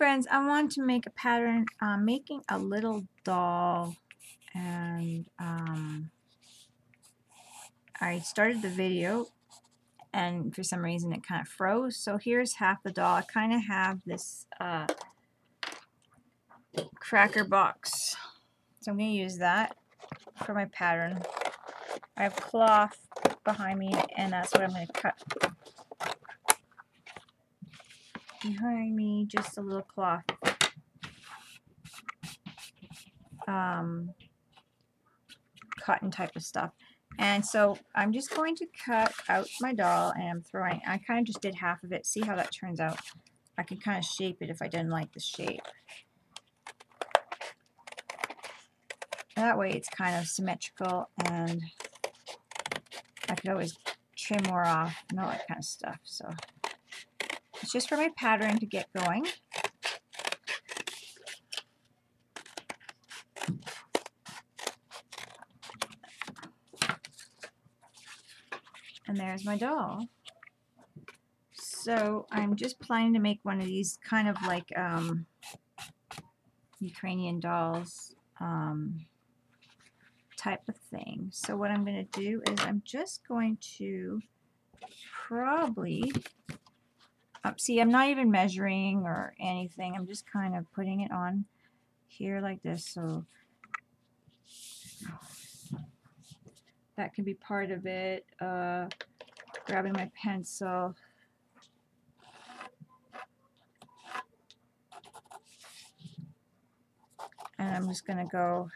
friends, I want to make a pattern. I'm making a little doll, and I started the video and for some reason it kind of froze. So here's half the doll. I kind of have this cracker box, so I'm going to use that for my pattern. I have cloth behind me, and that's what I'm going to cut behind me, just a little cloth cotton type of stuff. And so I'm just going to cut out my doll, and I'm throwing, I kind of just did half of it. See how that turns out. I could kind of shape it if I didn't like the shape. That way it's kind of symmetrical, and I could always trim more off and all that kind of stuff. So it's just for my pattern to get going. And there's my doll. So I'm just planning to make one of these kind of like Ukrainian dolls type of thing. So what I'm going to do is I'm just going to probably, see, I'm not even measuring or anything. I'm just kind of putting it on here like this. So that can be part of it. Grabbing my pencil. And I'm just going to go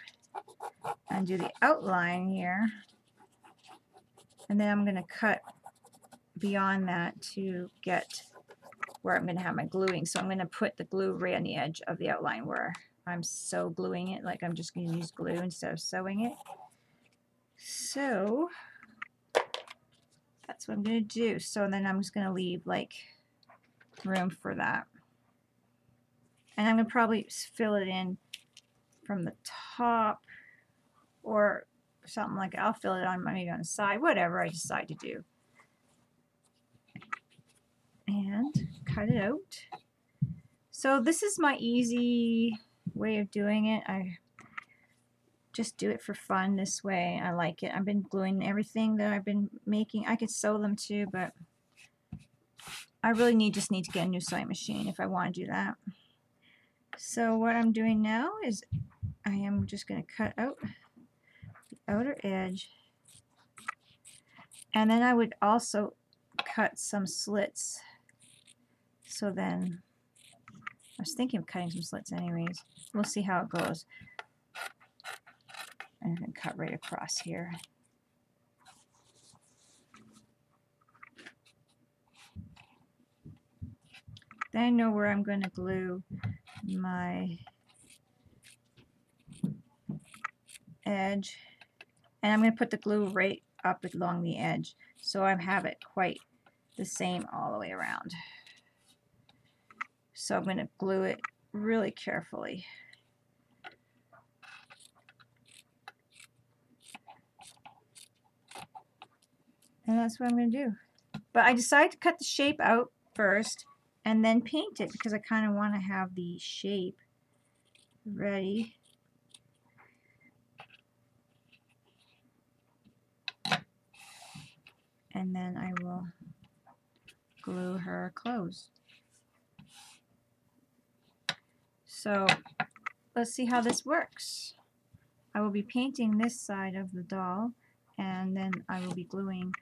and do the outline here. And then I'm going to cut beyond that to get where I'm going to have my gluing. So I'm going to put the glue right on the edge of the outline where I'm so gluing it, like I'm just going to use glue instead of sewing it. So that's what I'm going to do. So then I'm just going to leave like room for that. And I'm going to probably fill it in from the top or something like that. I'll fill it on maybe on the side, whatever I decide to do. And cut it out. So this is my easy way of doing it. I just do it for fun this way. I like it. I've been gluing everything that I've been making. I could sew them too, but I really just need to get a new sewing machine if I want to do that. So what I'm doing now is I am just going to cut out the outer edge, and then I would also cut some slits. So then I was thinking of cutting some slits anyways. We'll see how it goes. And then cut right across here. Then I know where I'm going to glue my edge, and I'm going to put the glue right up along the edge so I have it quite the same all the way around. So I'm going to glue it really carefully. And that's what I'm going to do. But I decided to cut the shape out first and then paint it because I kind of want to have the shape ready. And then I will glue her closed. So let's see how this works. I will be painting this side of the doll, and then I will be gluing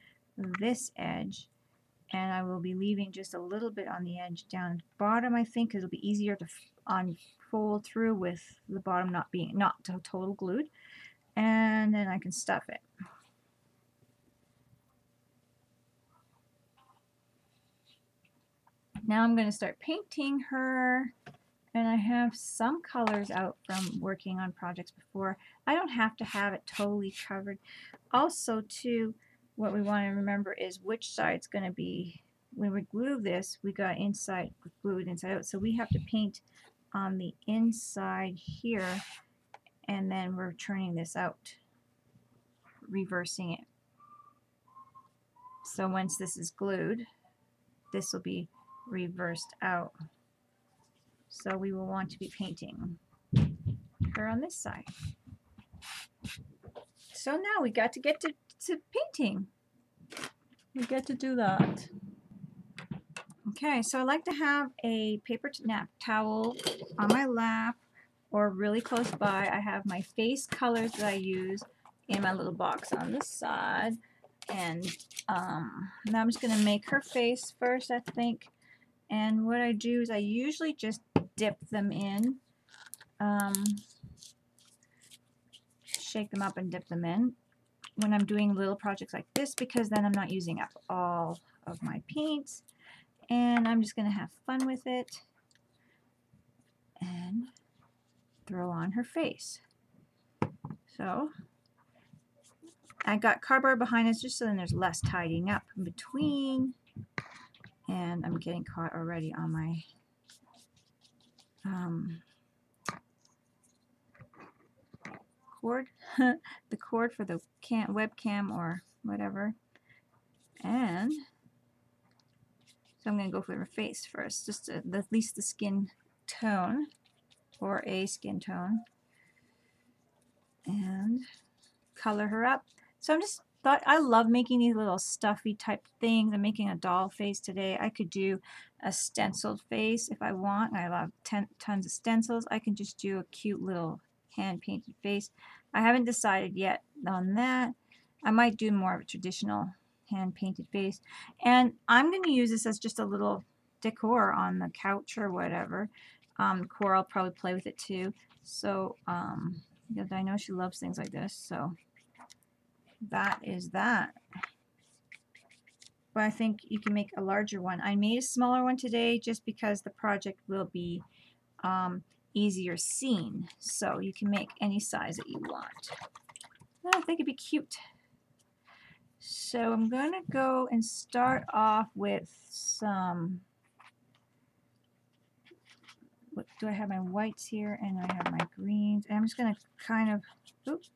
this edge, and I will be leaving just a little bit on the edge down at the bottom. I think it'll be easier to unfold through with the bottom not total glued, and then I can stuff it. Now I'm going to start painting her, and I have some colors out from working on projects before. I don't have to have it totally covered. Also, too, what we want to remember is which side's going to be, when we glue this, we got inside glued inside out, so we have to paint on the inside here, and then we're turning this out, reversing it. So once this is glued, this will be reversed out. So we will want to be painting her on this side. So now we got to get to painting. We get to do that. Okay, so I like to have a paper nap towel on my lap or really close by. I have my face colors that I use in my little box on this side. And now I'm just going to make her face first, I think. And what I do is I usually just dip them in. Shake them up and dip them in when I'm doing little projects like this, because then I'm not using up all of my paints. And I'm just going to have fun with it and throw on her face. So I got cardboard behind us just so then there's less tidying up in between. And I'm getting caught already on my cord, the cord for the webcam or whatever. And so I'm going to go for her face first, just to, at least the skin tone, or a skin tone, and color her up. So I'm just thought, I love making these little stuffy type things. I'm making a doll face today. I could do a stenciled face if I want. I love tons of stencils. I can just do a cute little hand painted face. I haven't decided yet on that. I might do more of a traditional hand painted face, and I'm going to use this as just a little decor on the couch or whatever. Cora will probably play with it too, so because I know she loves things like this. So that is that. But I think you can make a larger one. I made a smaller one today just because the project will be easier seen, so you can make any size that you want. I think it'd be cute. So I'm going to go and start off with some, what do I have, my whites here, and I have my greens, and I'm just going to kind of, oops,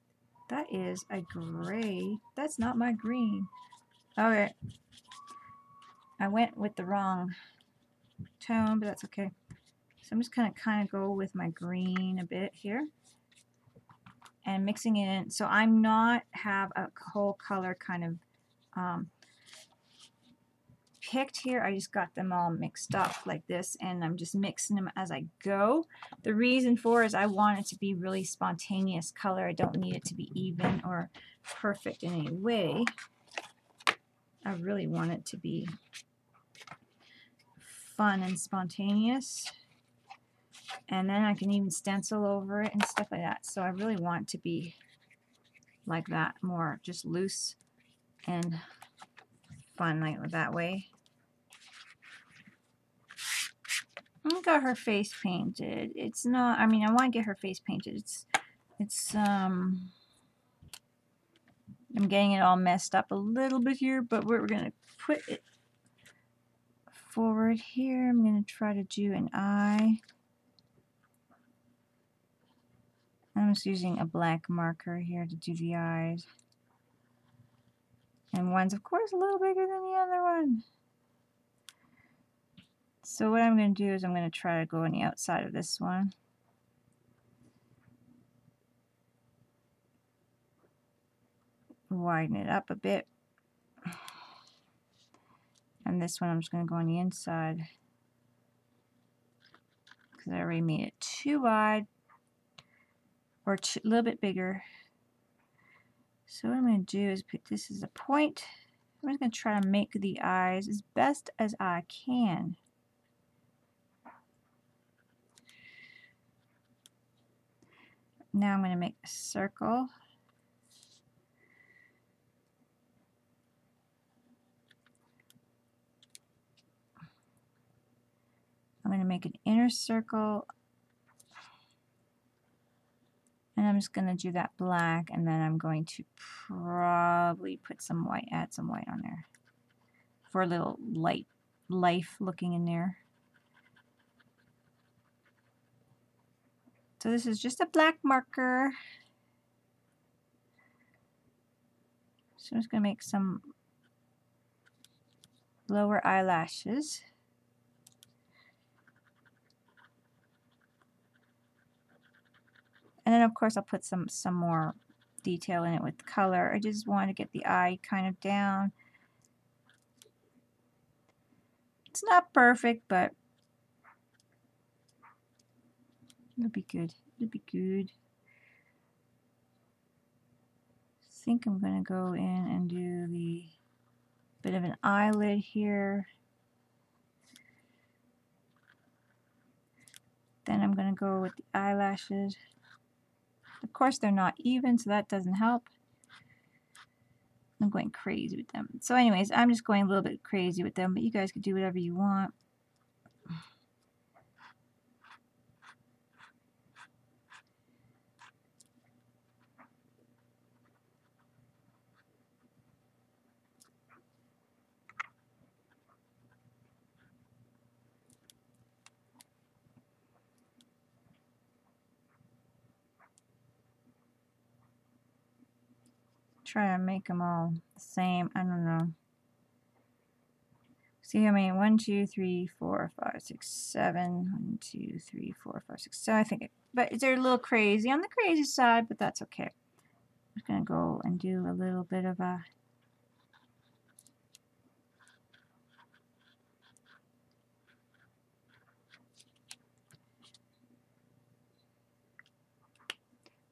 that is a gray. That's not my green. Okay. I went with the wrong tone, but that's okay. So I'm just going to kind of go with my green a bit here and mixing it in. So I'm not have a whole color kind of picked here. I just got them all mixed up like this, and I'm just mixing them as I go. The reason for is I want it to be really spontaneous color. I don't need it to be even or perfect in any way. I really want it to be fun and spontaneous, and then I can even stencil over it and stuff like that. So I really want it to be like that, more just loose and fun like that way. I got her face painted. It's not, I mean, I want to get her face painted. I'm getting it all messed up a little bit here, but we're going to put it forward here. I'm going to try to do an eye. I'm just using a black marker here to do the eyes. And one's, of course, a little bigger than the other one. So what I'm going to do is I'm going to try to go on the outside of this one. Widen it up a bit. And this one I'm just going to go on the inside, because I already made it too wide or a little bit bigger. So what I'm going to do is pick this as a point. I'm just going to try to make the eyes as best as I can. Now I'm going to make a circle. I'm going to make an inner circle, and I'm just going to do that black, and then I'm going to probably put some white, add some white on there for a little light life looking in there. So this is just a black marker. So I'm just going to make some lower eyelashes. And then of course I'll put some more detail in it with color. I just want to get the eye kind of down. It's not perfect, but it'll be good. It'll be good. I think I'm going to go in and do the bit of an eyelid here. Then I'm going to go with the eyelashes. Of course, they're not even, so that doesn't help. I'm going crazy with them. So anyways, I'm just going a little bit crazy with them, but you guys can do whatever you want. Try to make them all the same. I don't know. See how many? 1, 2, 3, 4, 5, 6, 7. 1, 2, 3, 4, 5, 6, 7. I think but they're a little crazy on the crazy side, but that's okay. I'm just gonna go and do a little bit of a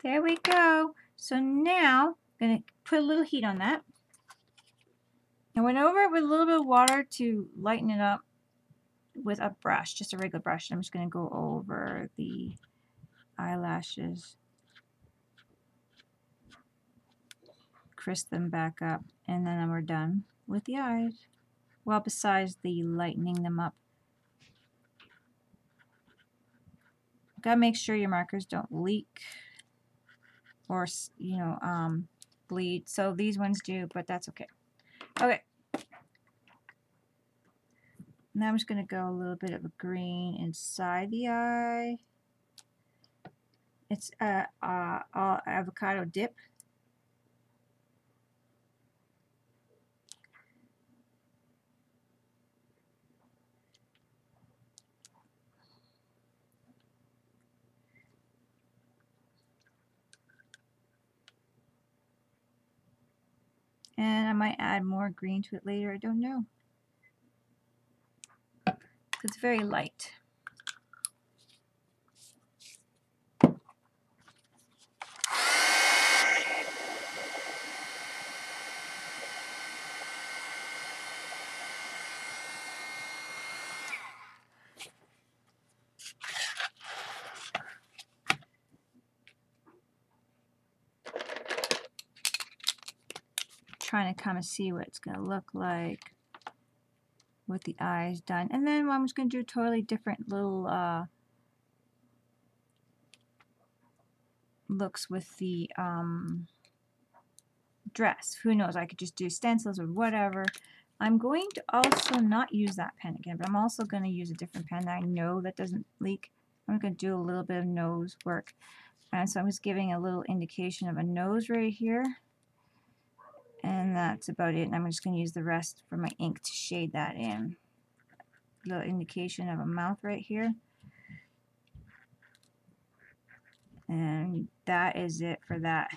there we go. So now I'm gonna put a little heat on that. I went over it with a little bit of water to lighten it up with a brush, just a regular brush. I'm just going to go over the eyelashes, crisp them back up, and then we're done with the eyes. Well, besides the lightening them up. Gotta make sure your markers don't leak or, you know, bleed. So these ones do, but that's okay. Okay. Now I'm just going to go a little bit of a green inside the eye. It's avocado dip. And I might add more green to it later. I don't know. It's very light. Trying to kind of see what it's going to look like with the eyes done. And then I'm just going to do totally different little looks with the dress. Who knows, I could just do stencils or whatever. I'm going to also not use that pen again, but I'm also going to use a different pen that I know that doesn't leak. I'm going to do a little bit of nose work. And so I'm just giving a little indication of a nose right here. And that's about it. And I'm just going to use the rest for my ink to shade that in. A little indication of a mouth right here. And that is it for that.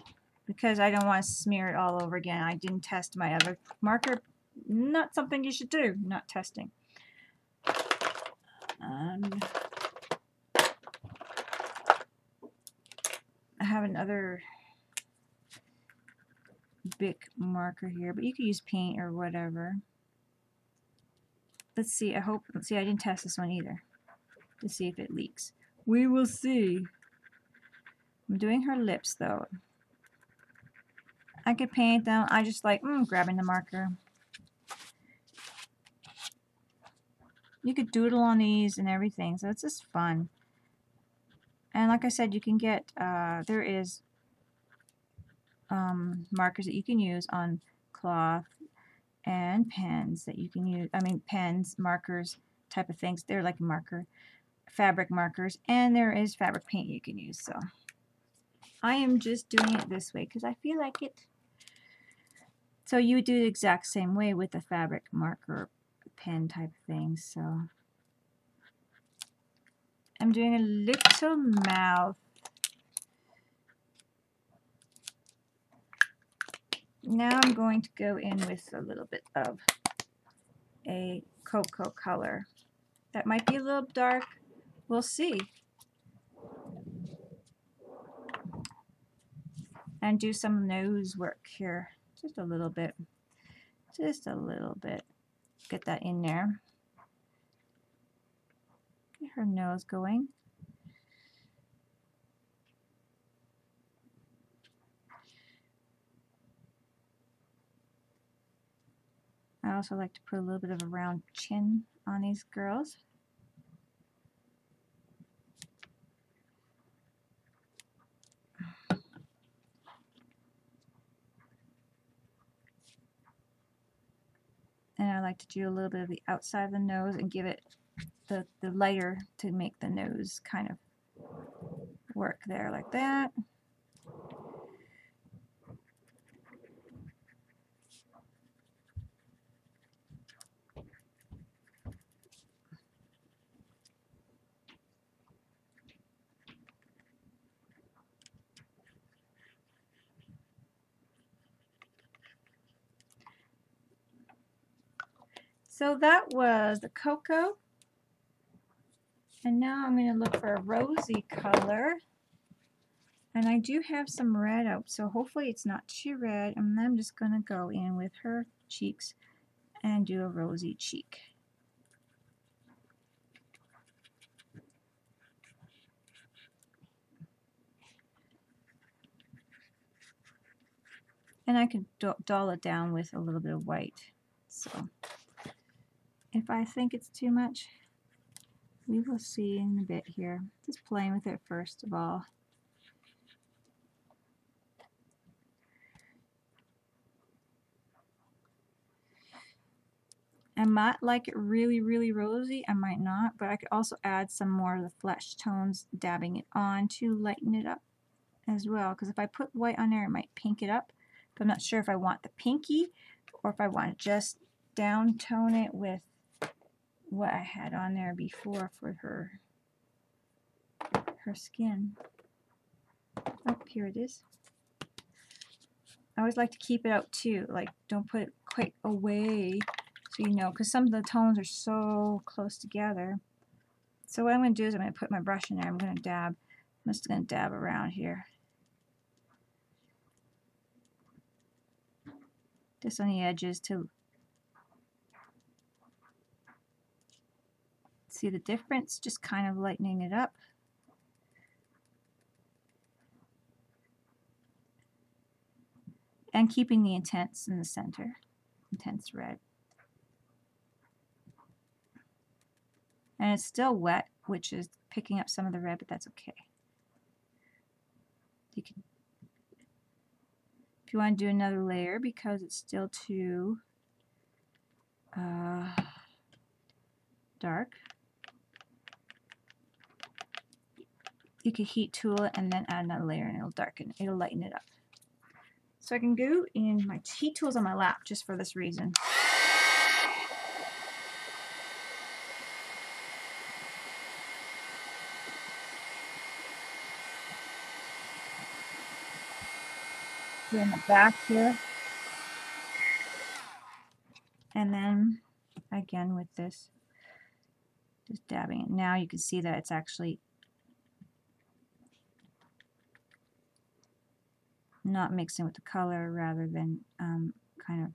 Because I don't want to smear it all over again. I didn't test my other marker. Not something you should do. Not testing. I have another big marker here, but you could use paint or whatever. Let's see. I hope. Let's see. I didn't test this one either to see if it leaks. We will see. I'm doing her lips though. I could paint them. I just like grabbing the marker. You could doodle on these and everything, so it's just fun. And like I said, you can get there is markers that you can use on cloth and pens that you can use. I mean, pens, markers, type of things. They're like marker, fabric markers, and there is fabric paint you can use. So I am just doing it this way because I feel like it. So you would do the exact same way with a fabric marker pen type of thing. So I'm doing a little mouth. Now I'm going to go in with a little bit of a cocoa color. That might be a little dark. We'll see. And do some nose work here. Just a little bit. Just a little bit. Get that in there. Get her nose going. I also like to put a little bit of a round chin on these girls. And I like to do a little bit of the outside of the nose and give it the lighter to make the nose kind of work there like that. So that was the cocoa. And now I'm going to look for a rosy color. And I do have some red out, so hopefully it's not too red. And then I'm just going to go in with her cheeks and do a rosy cheek. And I can dull it down with a little bit of white. So if I think it's too much, we will see in a bit here. Just playing with it first of all. I might like it really, really rosy. I might not, but I could also add some more of the flesh tones, dabbing it on to lighten it up as well. Because if I put white on there, it might pink it up. But I'm not sure if I want the pinky or if I want to just down tone it with what I had on there before for her skin. Oh, here it is. I always like to keep it out too, like don't put it quite away, so you know, because some of the tones are so close together. So what I'm going to do is I'm going to put my brush in there. I'm going to dab. I'm just going to dab around here, just on the edges to see the difference, just kind of lightening it up. And keeping the intense in the center, intense red. And it's still wet, which is picking up some of the red, but that's okay. You can, if you want to do another layer because it's still too dark, you can heat tool it and then add another layer and it'll darken, it'll lighten it up. So I can go in my heat tools on my lap just for this reason. We're in the back here. And then again with this, just dabbing it. Now you can see that it's actually not mixing with the color rather than kind of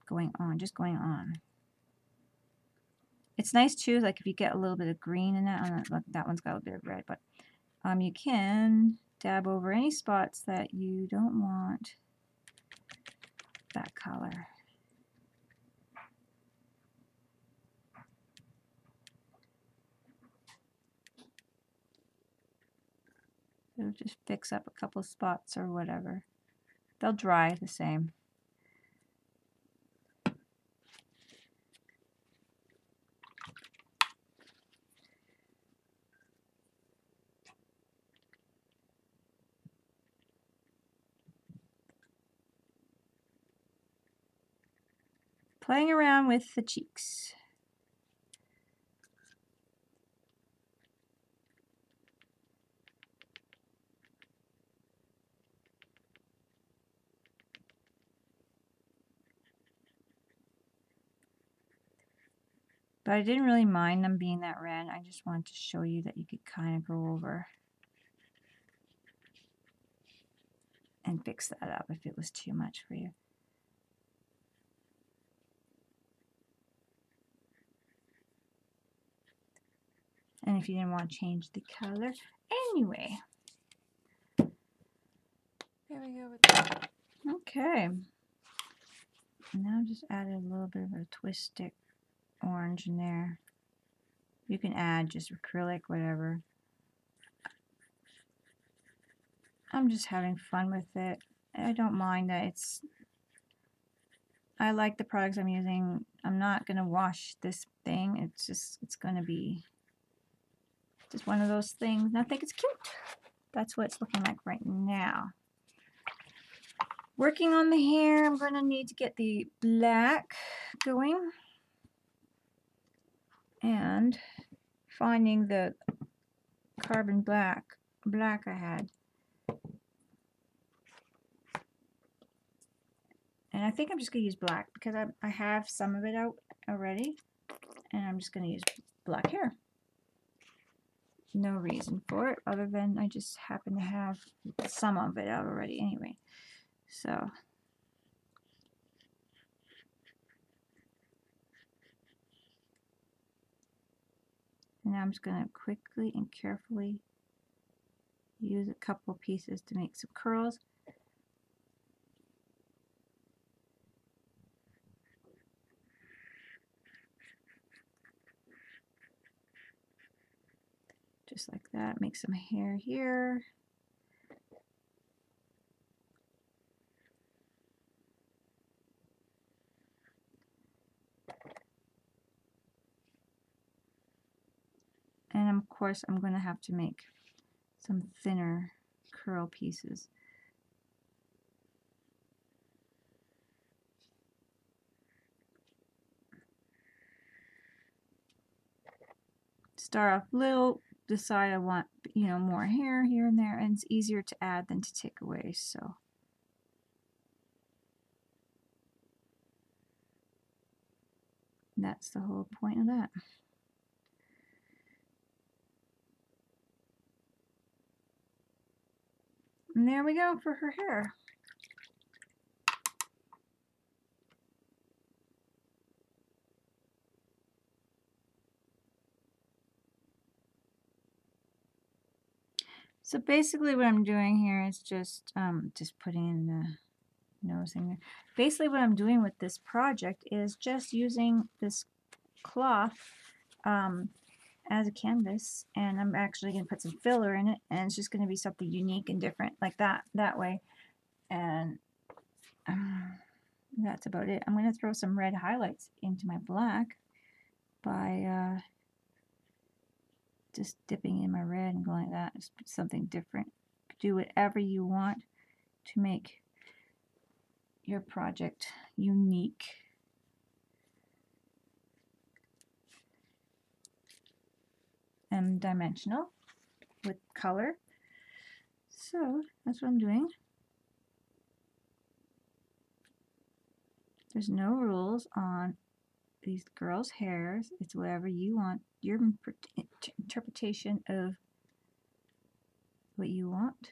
going on, just going on. It's nice too, like if you get a little bit of green in that, look, that one's got a bit of red, but you can dab over any spots that you don't want that color. It'll just fix up a couple spots or whatever. They'll dry the same. Playing around with the cheeks. But I didn't really mind them being that red. I just wanted to show you that you could kind of go over and fix that up if it was too much for you. And if you didn't want to change the color. Anyway. There we go with that. Okay. Now just added a little bit of a twist stick orange in there. You can add just acrylic, whatever. I'm just having fun with it. I don't mind that it's... I like the products I'm using. I'm not going to wash this thing. It's going to be just one of those things. And I think it's cute. That's what it's looking like right now. Working on the hair, I'm going to need to get the black going. And finding the carbon black I had. And I think I'm just going to use black because I have some of it out already. And I'm just going to use black hair. No reason for it other than I just happen to have some of it out already anyway. So and now I'm just going to quickly and carefully use a couple pieces to make some curls. Just like that. Make some hair here. And of course I'm going to have to make some thinner curl pieces. Start off little, decide I want, you know, more hair here and there, and it's easier to add than to take away, so. That's the whole point of that. And there we go for her hair. So basically what I'm doing here is just putting in the nosing there. Basically what I'm doing with this project is just using this cloth as a canvas, and I'm actually going to put some filler in it, and it's just going to be something unique and different like that way. And that's about it. I'm going to throw some red highlights into my black by just dipping in my red and going like that. Just something different. Do whatever you want to make your project unique. And dimensional with color. So that's what I'm doing. There's no rules on these girls' hairs. It's whatever you want, your interpretation of what you want.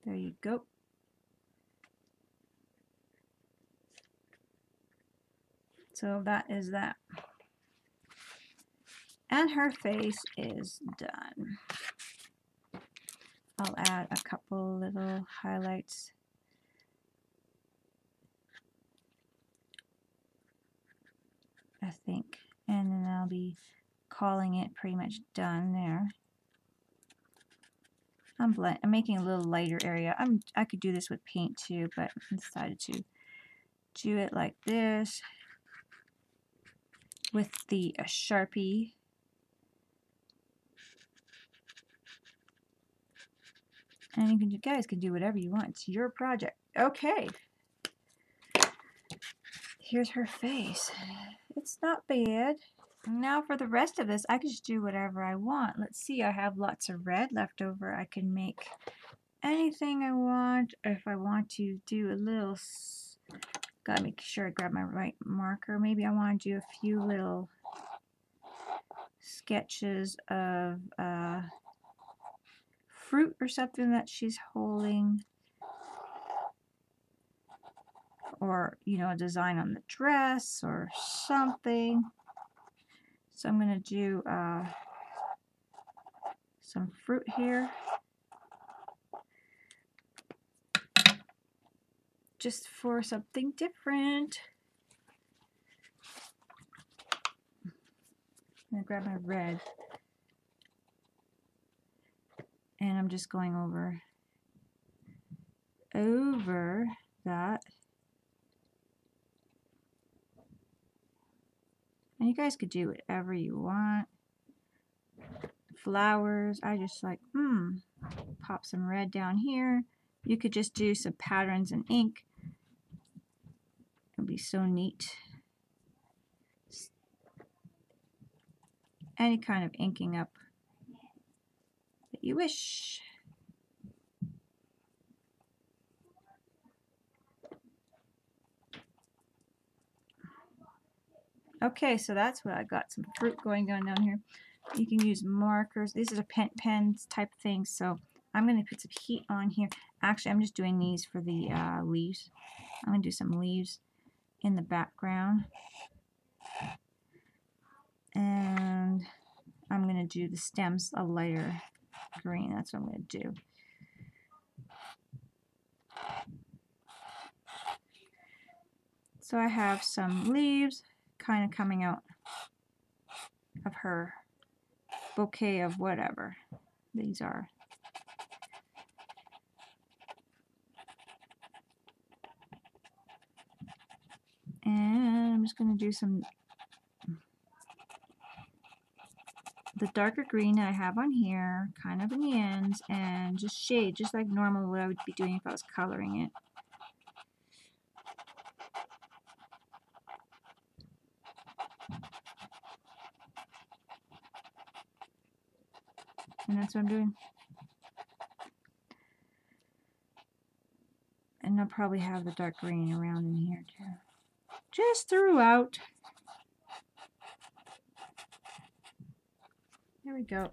There you go. So that is that. And her face is done. I'll add a couple little highlights. I think. And then I'll be calling it pretty much done there. I'm making a little lighter area. I could do this with paint too, but I decided to do it like this with the Sharpie. And you guys can do whatever you want. It's your project. Okay. Here's her face. It's not bad. Now for the rest of this, I can just do whatever I want. Let's see, I have lots of red left over. I can make anything I want. If I want to do a little Gotta make sure I grab my right marker. Maybe I want to do a few little sketches of fruit or something that she's holding, or you know, a design on the dress or something. So I'm going to do some fruit here, just for something different. I'm going to grab my red, and I'm just going over that. And you guys could do whatever you want. Flowers, I just like, pop some red down here. You could just do some patterns in ink. It'll be so neat. Any kind of inking up that you wish. Okay, so that's what I got, some fruit going on down here. You can use markers. These are pens type things, so I'm going to put some heat on here. Actually, I'm just doing these for the leaves. I'm going to do some leaves in the background. And I'm going to do the stems a lighter green. That's what I'm going to do. So I have some leaves kind of coming out of her bouquet of whatever these are. And I'm just going to do the darker green that I have on here, kind of in the ends, and just shade, just like normal what I would be doing if I was coloring it. And that's what I'm doing. And I'll probably have the dark green around in here too. Just throughout. There we go.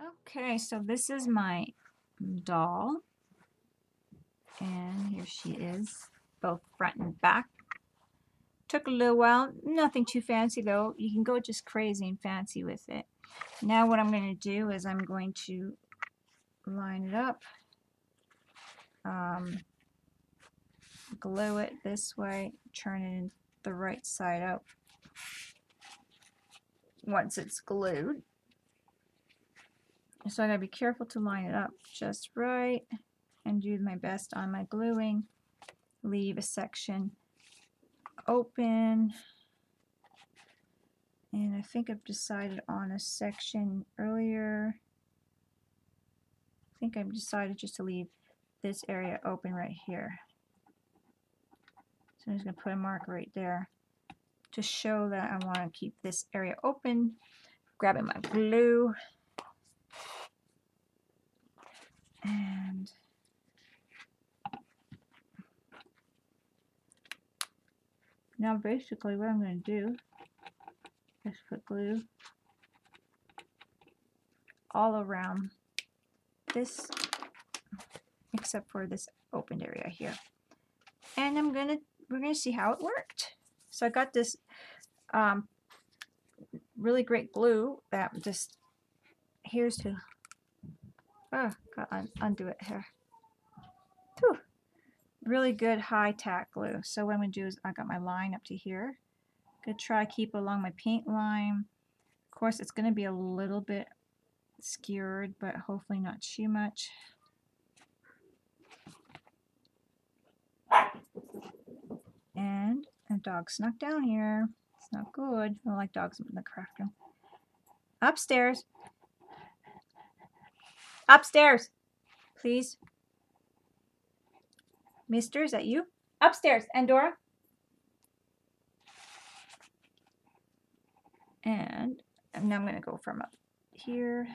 Okay, so this is my doll, and here she is, both front and back. Took a little while, nothing too fancy though. You can go just crazy and fancy with it. Now what I'm going to do is I'm going to line it up, glue it this way, turn it in the right side out once it's glued. So I gotta be careful to line it up just right and do my best on my gluing. Leave a section open, and I think I've decided on a section earlier. I think I've decided just to leave this area open right here. So I'm just gonna put a mark right there to show that I want to keep this area open. Grabbing my glue, and now basically what I'm going to do is put glue all around this except for this open area here. And we're gonna see how it worked. So I got this really great glue that just, here's to, oh, gotta undo it here. Whew. Really good high tack glue. So what I'm gonna do is I got my line up to here. Gonna try to keep along my paint line. Of course, it's gonna be a little bit skewered, but hopefully not too much. And a dog snuck down here. It's not good. I don't like dogs in the craft room. Upstairs. Upstairs. Please. Mister, is that you? Upstairs. And Dora? And now I'm going to go from up here.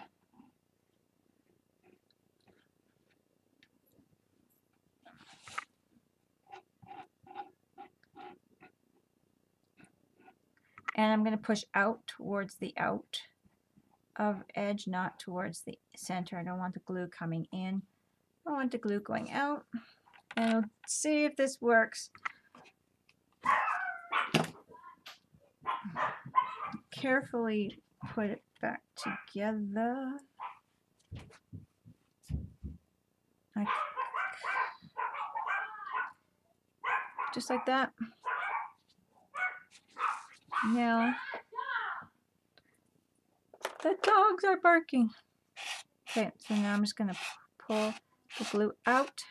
And I'm going to push out towards the out of edge, not towards the center. I don't want the glue coming in. I want the glue going out. And we'll see if this works. Carefully put it back together. Just like that. Now, the dogs are barking. Okay, so now I'm just going to pull the glue out.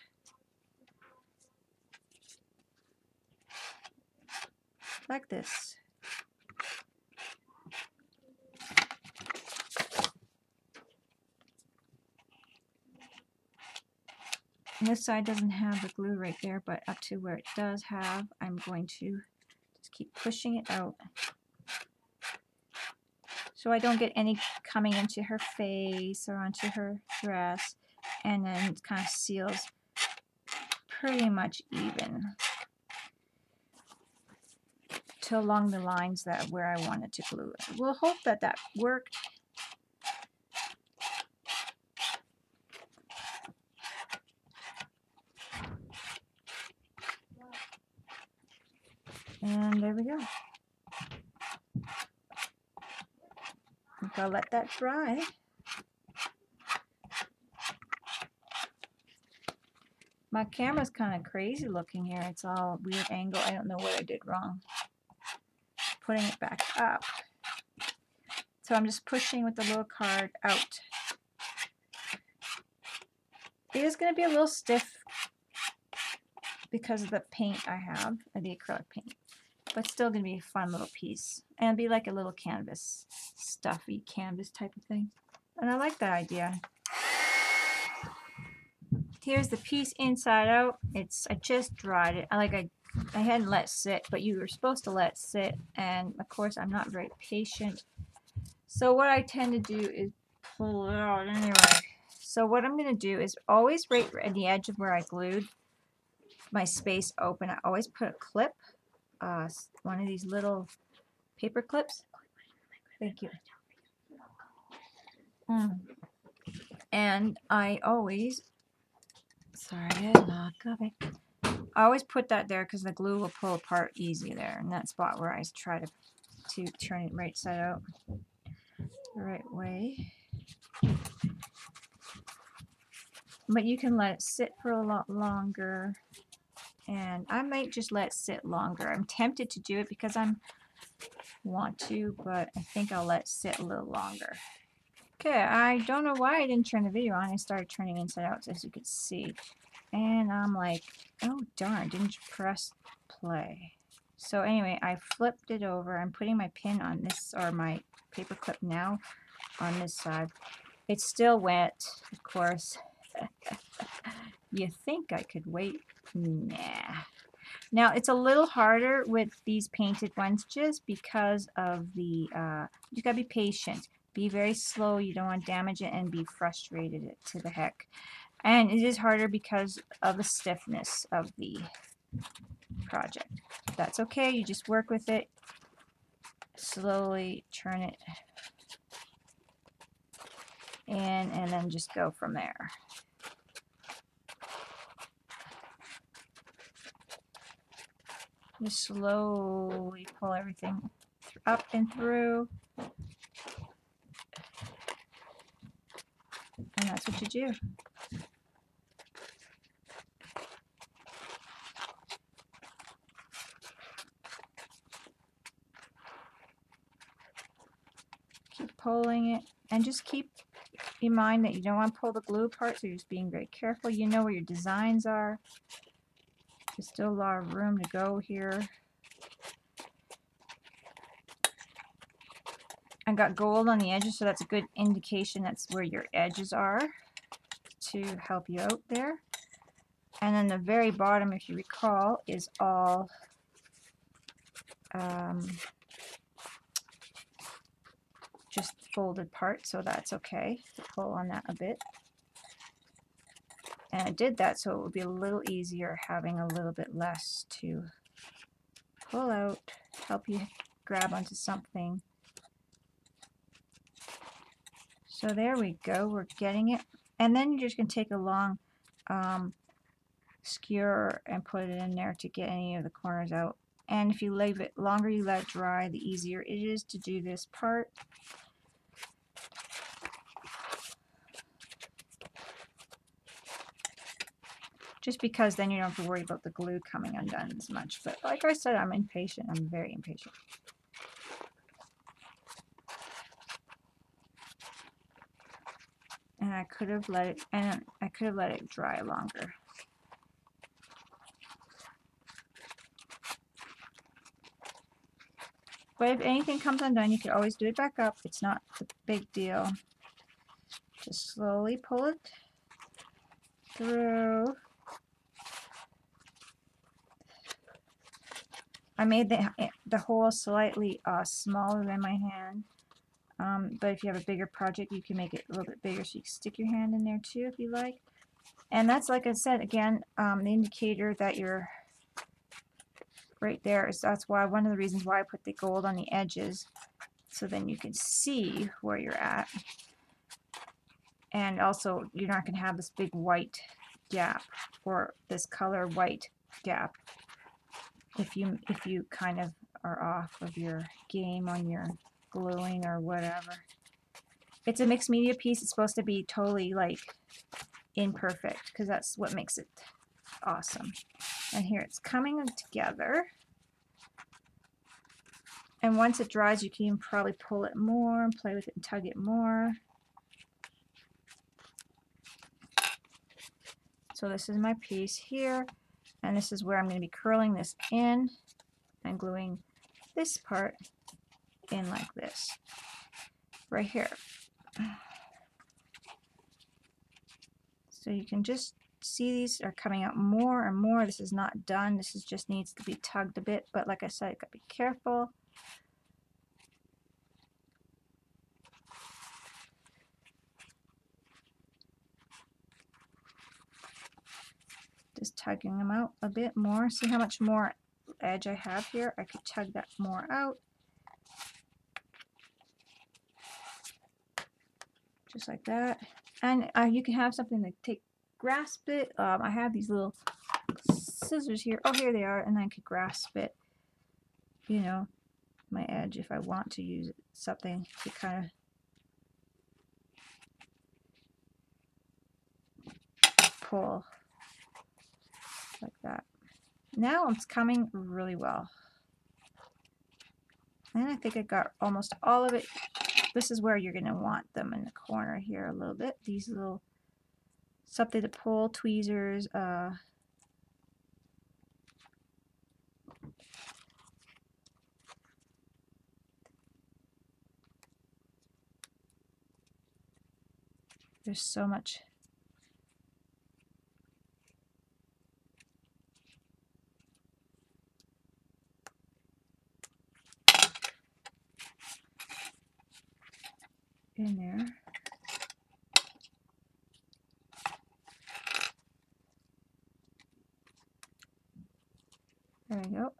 Like this. And this side doesn't have the glue right there, but up to where it does have, I'm going to just keep pushing it out so I don't get any coming into her face or onto her dress, and then it kind of seals pretty much even to along the lines that where I wanted to glue it. We'll hope that that worked. And there we go. I'll let that dry. My camera's kind of crazy looking here. It's all weird angle. I don't know what I did wrong. Putting it back up. So I'm just pushing with the little card out. It is going to be a little stiff because of the paint I have, the acrylic paint. But still going to be a fun little piece. And it'll be like a little canvas, stuffy canvas type of thing. And I like that idea. Here's the piece inside out. I just dried it. I hadn't let it sit, but you were supposed to let it sit. And of course, I'm not very patient. So what I tend to do is pull it out anyway. So what I'm going to do is always right at the edge of where I glued my space open, I always put a clip, one of these little paper clips. Thank you. And I always, sorry to knock away. I always put that there because the glue will pull apart easy there in that spot where I try to turn it right side out the right way. But you can let it sit for a lot longer, and I might just let it sit longer. I'm tempted to do it because I want to, but I think I'll let it sit a little longer. Okay, I don't know why I didn't turn the video on. I started turning inside out, as you could see. And I'm like, oh darn, didn't press play. So anyway, I flipped it over. I'm putting my pin on this, or my paper clip now on this side. It's still wet, of course. You think I could wait? Nah. Now it's a little harder with these painted ones just because of the, you gotta be patient. Be very slow, you don't want to damage it and be frustrated to the heck. And it is harder because of the stiffness of the project. That's okay, you just work with it. Slowly turn it in and then just go from there. Just slowly pull everything up and through. And that's what you do. Keep pulling it, and just keep in mind that you don't want to pull the glue apart, so you're just being very careful. You know where your designs are. There's still a lot of room to go here. I got gold on the edges, so that's a good indication that's where your edges are to help you out there. And then the very bottom, if you recall, is all just folded part, so that's okay to pull on that a bit. And I did that so it would be a little easier having a little bit less to pull out, help you grab onto something. So there we go, we're getting it. And then you're just going to take a long skewer and put it in there to get any of the corners out. And if you leave it longer, you let it dry, the easier it is to do this part. Just because then you don't have to worry about the glue coming undone as much. But like I said, I'm impatient. I'm very impatient. And I could have let it dry longer. But if anything comes undone, you can always do it back up. It's not a big deal. Just slowly pull it through. I made the hole slightly smaller than my hand, but if you have a bigger project, you can make it a little bit bigger so you can stick your hand in there too if you like. And that's, like I said, again, the indicator that you're right there is, that's why one of the reasons why I put the gold on the edges, so then you can see where you're at. And also, you're not going to have this big white gap, or this color white gap, if you kind of are off of your game on your gluing or whatever. It's a mixed media piece. It's supposed to be totally like imperfect, because that's what makes it awesome. And here it's coming together. And once it dries, you can probably pull it more and play with it and tug it more. So this is my piece here, and this is where I'm going to be curling this in and gluing this part in like this, right here. So you can just see these are coming out more and more. This is not done. This is just needs to be tugged a bit, but like I said, you got to be careful. Just tugging them out a bit more. See how much more edge I have here? I could tug that more out. Just like that. And you can have something to grasp it. I have these little scissors here. Oh, here they are, and I could grasp it, you know, my edge if I want to use something to kind of pull like that. Now it's coming really well. And I think I got almost all of it. This is where you're going to want them in the corner here a little bit. These little, something to pull, tweezers. There's so much. In there. There we go.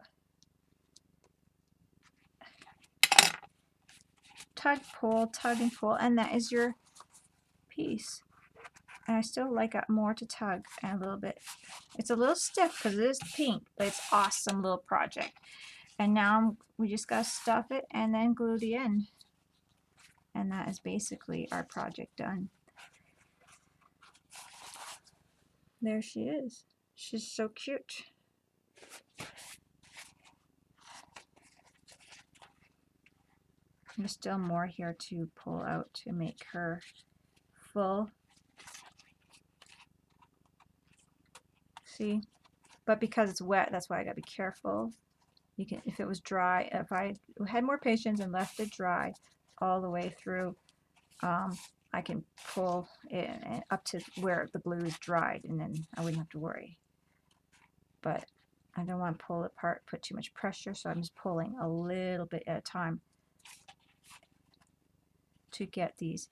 Tug, pull, tug and pull, and that is your piece. And I still like it more to tug and a little bit. It's a little stiff because it is pink, but it's awesome little project. And now we just got to stuff it and then glue the end. And that is basically our project done. There she is. She's so cute. There's still more here to pull out to make her full. See? But because it's wet, that's why I gotta be careful. You can, if it was dry, if I had more patience and left it dry all the way through, I can pull it up to where the glue is dried, and then I wouldn't have to worry. But I don't want to pull it apart, put too much pressure, so I'm just pulling a little bit at a time to get these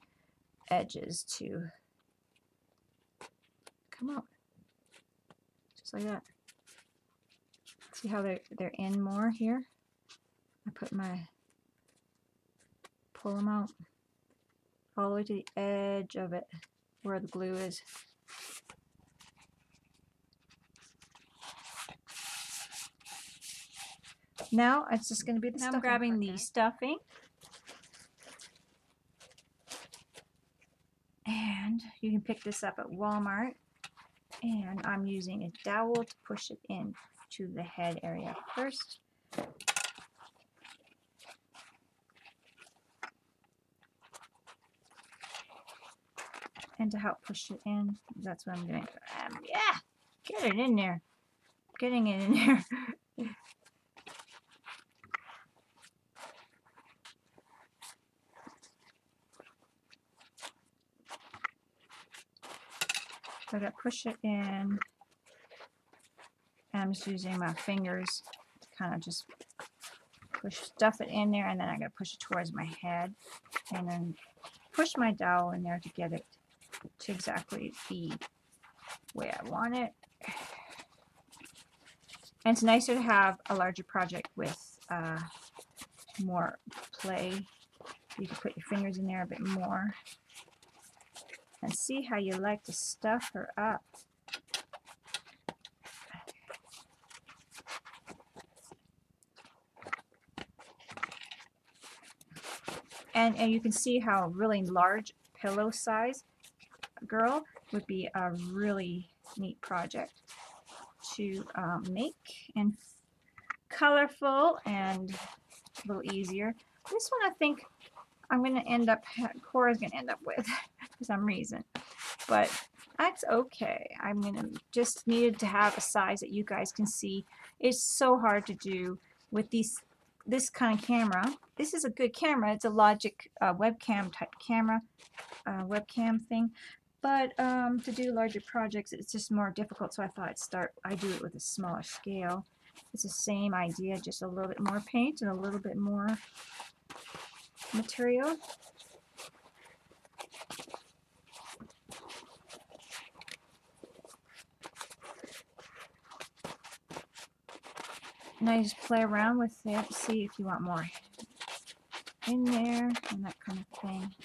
edges to come out, just like that. See how they're in more here? I put my, pull them out all the way to the edge of it where the glue is. Now it's just going to be the stuffing. I'm grabbing the stuffing, and you can pick this up at Walmart, and I'm using a dowel to push it in to the head area first. And to help push it in, that's what I'm doing. Yeah, get it in there. Getting it in there. So I gotta push it in, and I'm just using my fingers to kind of just stuff it in there, and then I gotta push it towards my head, and then push my dowel in there to get it to exactly the way I want it. And it's nicer to have a larger project with more play. You can put your fingers in there a bit more. And see how you like to stuff her up. And you can see how a really large pillow size girl would be a really neat project to make, and colorful and a little easier. This one I think I'm going to end up, Cora's going to end up with for some reason, but that's okay. I'm going to just needed to have a size that you guys can see. It's so hard to do with this kind of camera. This is a good camera. It's a Logic webcam type camera, webcam thing. But to do larger projects, it's just more difficult. So I thought I'd do it with a smaller scale. It's the same idea, just a little bit more paint and a little bit more material. And I just play around with it, see if you want more in there and that kind of thing.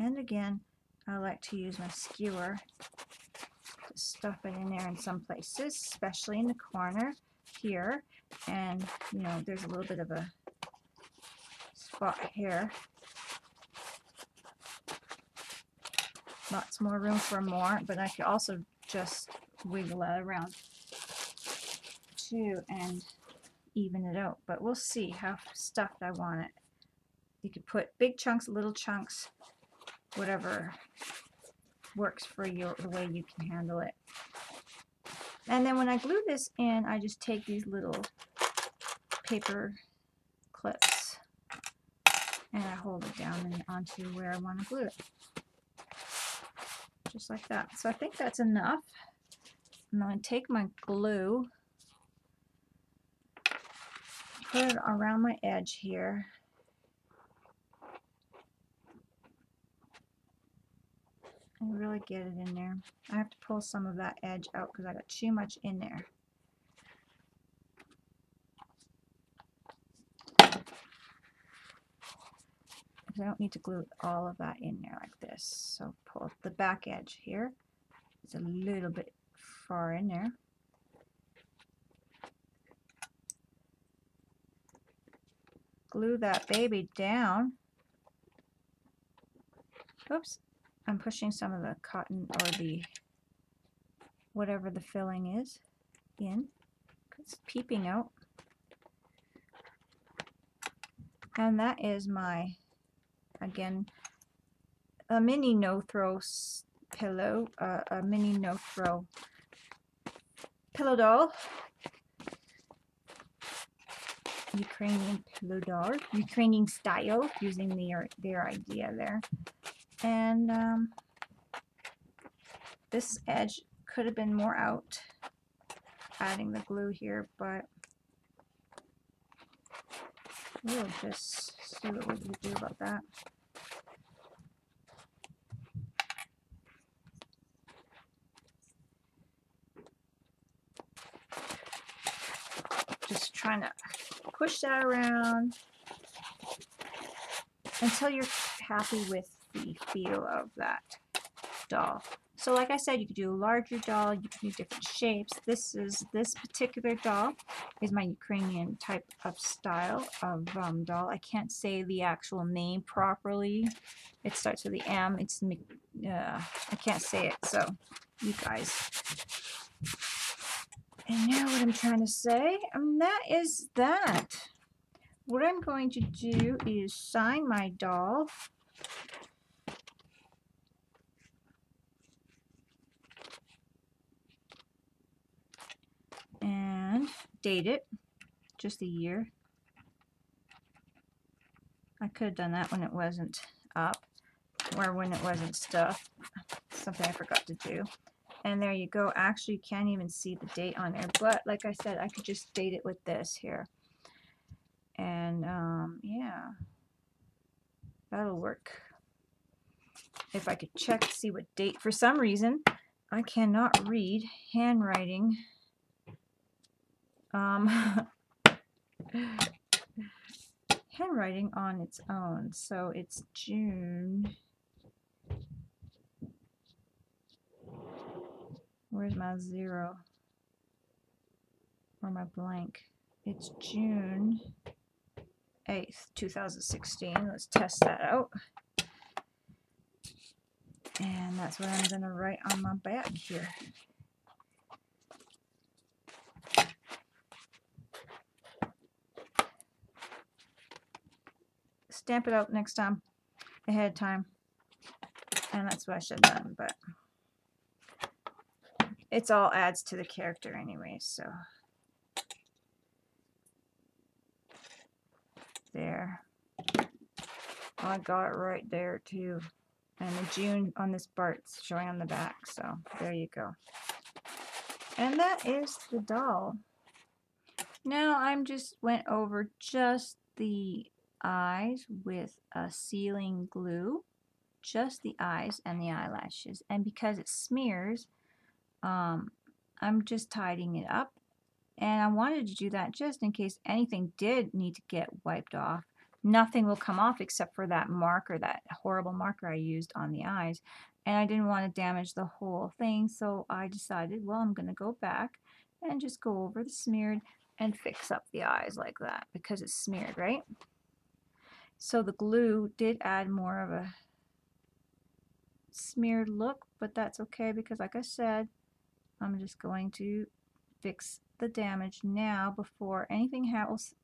And again, I like to use my skewer to stuff it in there in some places, especially in the corner here. And, you know, there's a little bit of a spot here. Lots more room for more, but I could also just wiggle that around too and even it out. But we'll see how stuffed I want it. You could put big chunks, little chunks, whatever works for you, the way you can handle it. And then when I glue this in, I just take these little paper clips and I hold it down and onto where I want to glue it. Just like that. So I think that's enough. I'm going to take my glue, put it around my edge here. And really get it in there. I have to pull some of that edge out because I got too much in there. I don't need to glue all of that in there like this. So pull the back edge here. It's a little bit far in there. Glue that baby down. Oops, I'm pushing some of the cotton or the whatever the filling is in. It's peeping out. And that is my, again, a mini no-throw pillow, a mini no-throw pillow doll. Ukrainian pillow doll, Ukrainian style, using their idea there. And this edge could have been more out, adding the glue here, but we'll just see what we can do about that. Just trying to push that around until you're happy with the feel of that doll. So like I said, you could do a larger doll, you can do different shapes. This particular doll is my Ukrainian type of style of doll. I can't say the actual name properly. It starts with the M. It's I can't say it, so you guys. And now what I'm trying to say, that is that. What I'm going to do is sign my doll. And date it, just a year. I could have done that when it wasn't up, or when it wasn't stuffed. Something I forgot to do. And there you go. Actually, you can't even see the date on there, but like I said, I could just date it with this here. And yeah, that'll work. If I could check to see what date, for some reason, I cannot read handwriting. Handwriting on its own. So it's June. Where's my zero? Or my blank? It's June 8th, 2016. Let's test that out. And that's what I'm going to write on my back here. Stamp it out next time, ahead of time. And that's what I should have done, but it's all adds to the character anyway, so. There. Oh, I got it right there too. And the June on this part's showing on the back, so there you go. And that is the doll. Now I'm just went over just the eyes with a sealing glue, just the eyes and the eyelashes, and because it smears, I'm just tidying it up, and I wanted to do that just in case anything did need to get wiped off. nothing will come off except for that marker, that horrible marker I used on the eyes. And I didn't want to damage the whole thing, so I decided, well, I'm going to go back and just go over the smeared and fix up the eyes like that because it's smeared, right? So the glue did add more of a smeared look, but that's okay because, like I said, I'm just going to fix the damage now before anything else,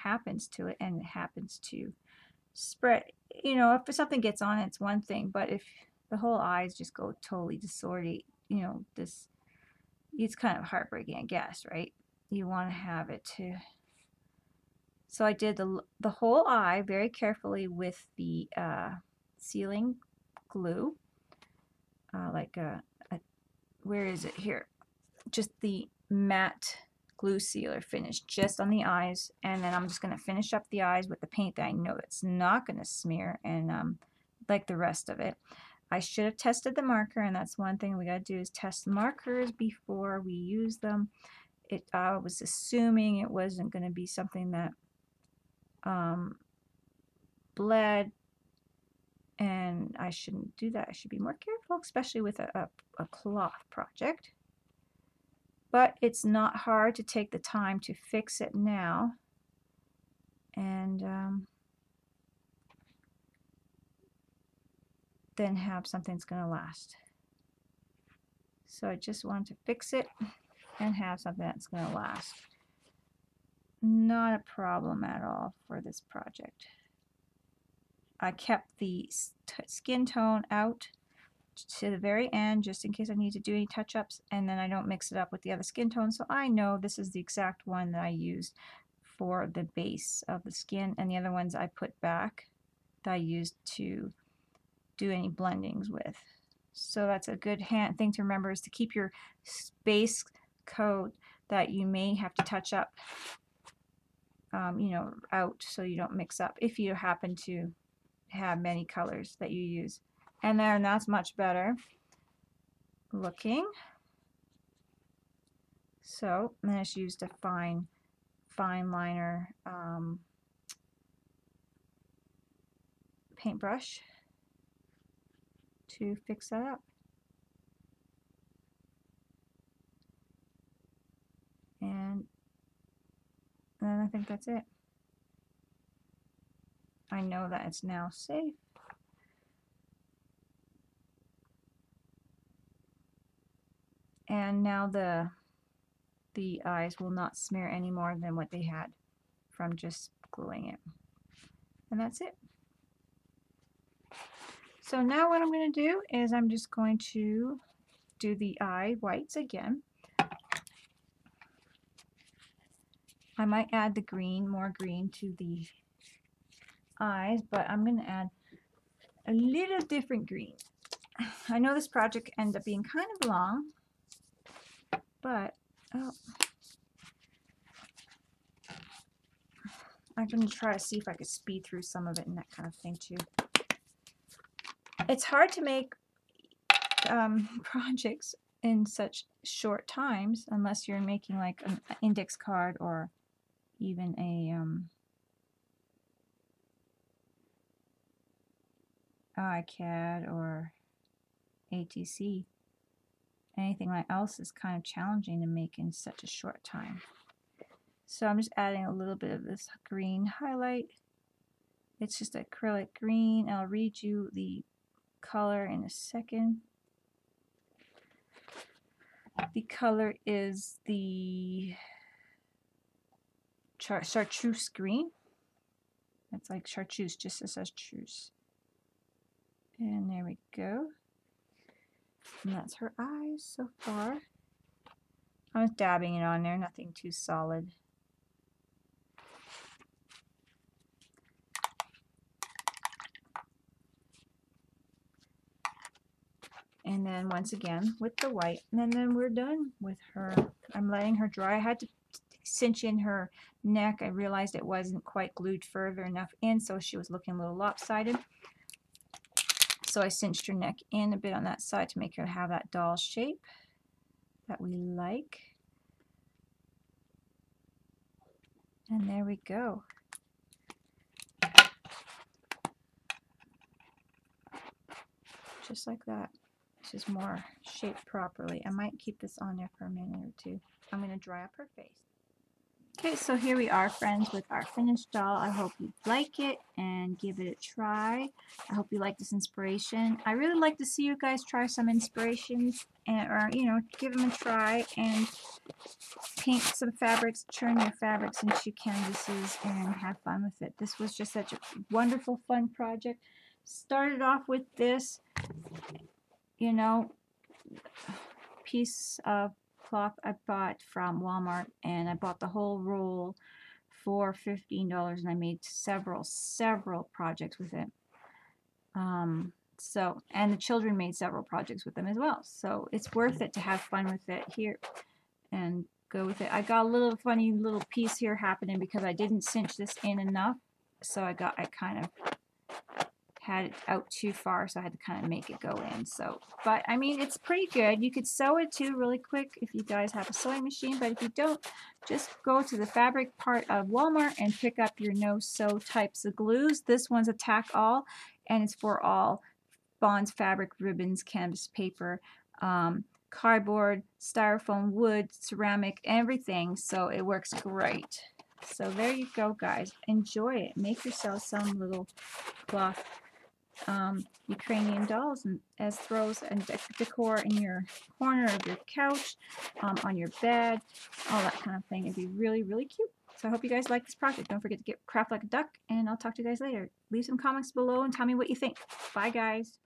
happens to it, and it happens to spread. If something gets on it, it's one thing, but if the whole eyes just go totally disordered, it's kind of heartbreaking, I guess, right? You want to have it to. So I did the whole eye very carefully with the sealing glue, where is it here? Just the matte glue sealer finish just on the eyes, and then I'm just going to finish up the eyes with the paint that I know it's not going to smear, and like the rest of it. I should have tested the marker, and that's one thing we got to do is test markers before we use them. I was assuming it wasn't going to be something that bled, and I shouldn't do that. I should be more careful, especially with a cloth project. But it's not hard to take the time to fix it now, and then have something that's going to last. So I just want to fix it and have something that's going to last. Not a problem at all for this project. I kept the skin tone out to the very end just in case I need to do any touch-ups, and then I don't mix it up with the other skin tone, so I know this is the exact one that I used for the base of the skin, and the other ones I put back that I used to do any blendings with. So that's a good thing to remember, is to keep your base coat that you may have to touch up out, so you don't mix up if you happen to have many colors that you use. And that's much better looking. So then I just used a fine liner paintbrush to fix that up. And then I think that's it. I know that it's now safe. And now the eyes will not smear any more than what they had from just gluing it. And that's it. So now what I'm going to do is I'm just going to do the eye whites again. I might add the green, more green to the eyes, but I'm going to add a little different green. I know this project ended up being kind of long, but I'm going to try to see if I could speed through some of it and that kind of thing too. It's hard to make projects in such short times unless you're making like an index card or even a iCAD or ATC. Anything like else is kind of challenging to make in such a short time. So I'm just adding a little bit of this green highlight. It's just acrylic green. I'll read you the color in a second. The color is the chartreuse green. It's like chartreuse, just as chartreuse. And there we go. And that's her eyes so far. I'm just dabbing it on there, nothing too solid. And then once again with the white, and then we're done with her. I'm letting her dry. I had to cinch in her neck. I realized it wasn't quite glued further enough in, so she was looking a little lopsided. So I cinched her neck in a bit on that side to make her have that doll shape that we like. And there we go. just like that. This is more shaped properly. I might keep this on there for a minute or two. I'm going to dry up her face. Okay, so here we are, friends, with our finished doll. I hope you like it and give it a try. I hope you like this inspiration. I really like to see you guys try some inspirations, and, or, you know, give them a try and paint some fabrics, turn your fabrics into canvases, and have fun with it. This was just such a wonderful, fun project. Started off with this, you know, piece of cloth I bought from Walmart, and I bought the whole roll for $15, and I made several projects with it. And the children made several projects with them as well. So it's worth it to have fun with it here and go with it. I got a little funny little piece here happening because I didn't cinch this in enough. So I kind of had it out too far, so I had to kind of make it go in. So, but I mean, it's pretty good. You could sew it too really quick if you guys have a sewing machine, but if you don't, just go to the fabric part of Walmart and pick up your no-sew types of glues. This one's a tack all, and it's for all bonds, fabric, ribbons, canvas, paper, cardboard, styrofoam, wood, ceramic, everything. So it works great. So there you go, guys. Enjoy it. Make yourself some little cloth Ukrainian dolls and as throws and decor in your corner of your couch, on your bed, all that kind of thing. It'd be really, really cute. So I hope you guys like this project. Don't forget to get craft like a duck, and I'll talk to you guys later. Leave some comments below and tell me what you think. Bye, guys.